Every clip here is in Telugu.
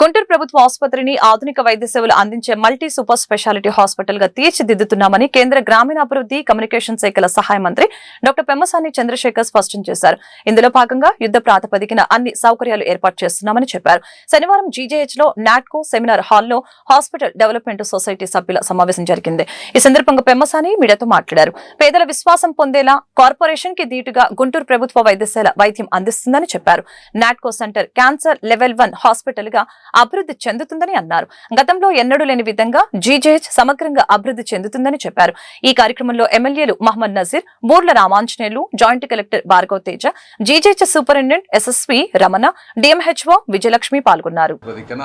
గుంటూరు ప్రభుత్వ ఆసుపత్రిని ఆధునిక వైద్య సేవలు అందించే మల్టీ సూపర్ స్పెషాలిటీ హాస్పిటల్ గా తీర్చిదిద్దుతున్నామని కేంద్ర గ్రామీణాభివృద్ధి కమ్యూనికేషన్ శాఖల సహాయ మంత్రి డాక్టర్ పెమ్మసాని చంద్రశేఖర్ స్పష్టం చేశారు. ఇందులో భాగంగా యుద్ధ ప్రాతిపదికన అన్ని సౌకర్యాలు ఏర్పాటు చేస్తున్నామని చెప్పారు. శనివారం జీజేహెచ్ లో నాట్కో సెమినార్ హాల్లో హాస్పిటల్ డెవలప్మెంట్ సొసైటీ సభ్యుల సమావేశం జరిగింది. ఈ సందర్భంగా పెమ్మసాని మీడియాతో మాట్లాడారు. పేదల విశ్వాసం పొందేలా కార్పొరేషన్ కి ధీటుగా గుంటూరు ప్రభుత్వ వైద్యశాల వైద్యం అందిస్తుందని చెప్పారు. Natco centre cancer level 1 hospital గా అభివృద్ధి చెందుతుందని అన్నారు. గతంలో ఎన్నడూ లేని విధంగా జీజేహెచ్ సమగ్రంగా అభివృద్ధి చెందుతుందని చెప్పారు. ఈ కార్యక్రమంలో ఎమ్మెల్యేలు Mohammed Nazeer, Boorla Ramanjaneyulu, joint collector Bhargav Teja, GJH superintendent SSV Ramana, DMHO Vijayalakshmi పాల్గొన్నారు.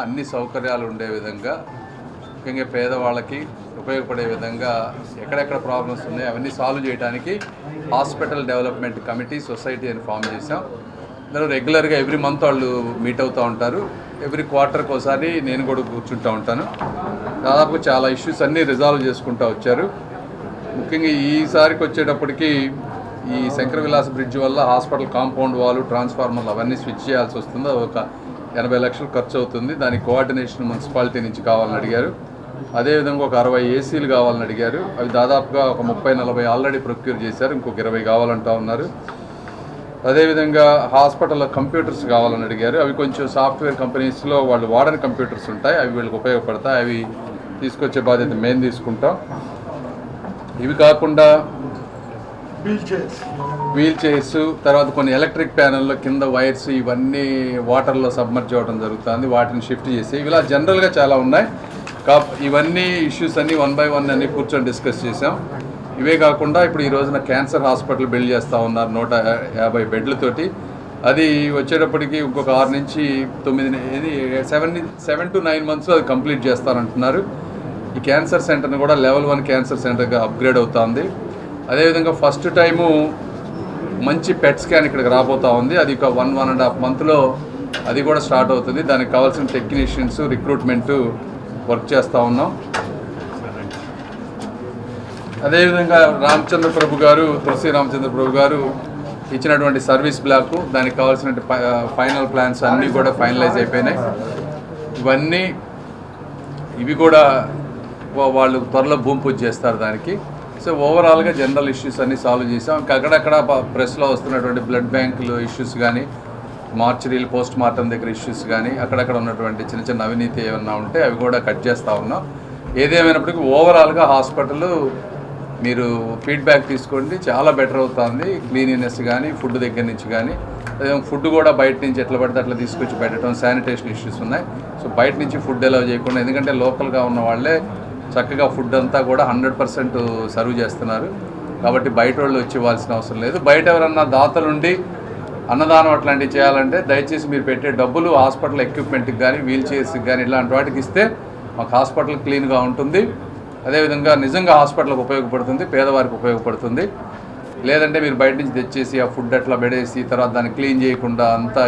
అన్ని సౌకర్యాలు ఉండే విధంగా, ముఖ్యంగా పేదవాళ్ళకి ఉపయోగపడే విధంగా ఎక్కడెక్కడ ప్రాబ్లమ్స్ ఉన్నాయో అవన్నీ సాల్వ్ చేయడానికి హాస్పిటల్ డెవలప్మెంట్ కమిటీ సొసైటీ అని ఫామ్ చేశాం. అందరూ రెగ్యులర్గా ఎవ్రీ మంత్ వాళ్ళు మీట్ అవుతూ ఉంటారు. ఎవ్రీ క్వార్టర్కి ఒకసారి నేను కూడా కూర్చుంటూ ఉంటాను. దాదాపు చాలా ఇష్యూస్ అన్నీ రిజాల్వ్ చేసుకుంటూ వచ్చారు. ముఖ్యంగా ఈసారికి వచ్చేటప్పటికి ఈ శంకర విలాస్ బ్రిడ్జ్ వల్ల హాస్పిటల్ కాంపౌండ్ వాల్, ట్రాన్స్ఫార్మర్లు అవన్నీ స్విచ్ చేయాల్సి వస్తుంది. ఒక 80 లక్షలు ఖర్చు అవుతుంది. దానికి కోఆర్డినేషన్ మున్సిపాలిటీ నుంచి కావాలని అడిగారు. అదేవిధంగా ఒక 60 ఏసీలు కావాలని అడిగారు. అవి దాదాపుగా ఒక 30-40 ఆల్రెడీ ప్రొక్యూర్ చేశారు. ఇంకొక 20 కావాలంటూ ఉన్నారు. అదేవిధంగా హాస్పిటల్లో కంప్యూటర్స్ కావాలని అడిగారు. అవి కొంచెం సాఫ్ట్వేర్ కంపెనీస్లో వాళ్ళు వాడని కంప్యూటర్స్ ఉంటాయి. అవి వీళ్ళకి ఉపయోగపడతాయి. అవి తీసుకొచ్చే బాధ్యత మేము తీసుకుంటాం. ఇవి కాకుండా వీల్ చైర్స్, తర్వాత కొన్ని ఎలక్ట్రిక్ ప్యానెల్లో కింద వైర్స్ ఇవన్నీ వాటర్లో సబ్మర్జ్ అవ్వడం జరుగుతుంది. వాటిని షిఫ్ట్ చేసి ఇలా జనరల్గా చాలా ఉన్నాయి. ఇవన్నీ ఇష్యూస్ అన్నీ 1 by 1 అన్నీ కూర్చొని డిస్కస్ చేసాం. ఇవే కాకుండా ఇప్పుడు ఈ రోజున క్యాన్సర్ హాస్పిటల్ బిల్డ్ చేస్తూ ఉన్నారు 150 బెడ్లతోటి. అది వచ్చేటప్పటికి ఇంకొక 6 నుంచి 7 to 9 మంత్స్లో అది కంప్లీట్ చేస్తారంటున్నారు. ఈ క్యాన్సర్ సెంటర్ని కూడా లెవెల్ 1 క్యాన్సర్ సెంటర్గా అప్గ్రేడ్ అవుతుంది. అదేవిధంగా ఫస్ట్ టైము మంచి పెట్ స్కాన్ ఇక్కడికి రాబోతూ ఉంది. అది ఒక 1.5 మంత్లో అది కూడా స్టార్ట్ అవుతుంది. దానికి కావాల్సిన టెక్నీషియన్స్ రిక్రూట్మెంటు వర్క్ చేస్తూ ఉన్నాం. అదేవిధంగా రామచంద్ర ప్రభు గారు, తులసి రామచంద్ర ప్రభు గారు ఇచ్చినటువంటి సర్వీస్ బ్లాక్, దానికి కావాల్సిన ఫైనల్ ప్లాన్స్ అన్నీ కూడా ఫైనలైజ్ అయిపోయినాయి. ఇవి కూడా వాళ్ళు త్వరలో భూమి పూజ చేస్తారు దానికి. సో ఓవరాల్గా జనరల్ ఇష్యూస్ అన్నీ సాల్వ్ చేసాం. ఇంకా అక్కడక్కడ ప్రెస్లో వస్తున్నటువంటి బ్లడ్ బ్యాంకులు ఇష్యూస్ కానీ, మార్చరీలు పోస్ట్ మార్టం దగ్గర ఇష్యూస్ కానీ, అక్కడక్కడ ఉన్నటువంటి చిన్న చిన్న అవినీతి ఏమన్నా ఉంటే అవి కూడా కట్ చేస్తూ ఉన్నాం. ఏదేమైనప్పటికీ ఓవరాల్గా హాస్పిటల్ మీరు ఫీడ్బ్యాక్ తీసుకోండి, చాలా బెటర్ అవుతుంది. క్లీనినెస్ కానీ, ఫుడ్ దగ్గర నుంచి కానీ, ఫుడ్ కూడా బయట నుంచి ఎట్లా పడితే అట్లా తీసుకొచ్చి పెట్టడం, శానిటేషన్ ఇష్యూస్ ఉన్నాయి. సో బయట నుంచి ఫుడ్ అలౌ చేయకుండా, ఎందుకంటే లోకల్గా ఉన్న వాళ్ళే చక్కగా ఫుడ్ అంతా కూడా 100% సర్వ్ చేస్తున్నారు. కాబట్టి బయట వాళ్ళు వచ్చి ఇవ్వాల్సిన అవసరం లేదు. బయట ఎవరన్నా దాతలుండి అన్నదానం అట్లాంటివి చేయాలంటే దయచేసి మీరు పెట్టే డబ్బులు హాస్పిటల్ ఎక్విప్మెంట్కి కానీ, వీల్ చైర్స్కి కానీ ఇలాంటి వాటికి ఇస్తే మాకు హాస్పిటల్ క్లీన్గా ఉంటుంది. అదేవిధంగా నిజంగా హాస్పిటల్కి ఉపయోగపడుతుంది, పేదవారికి ఉపయోగపడుతుంది. లేదంటే మీరు బయట నుంచి తెచ్చేసి ఆ ఫుడ్ అట్లా పెడేసి తర్వాత దాన్ని క్లీన్ చేయకుండా అంతా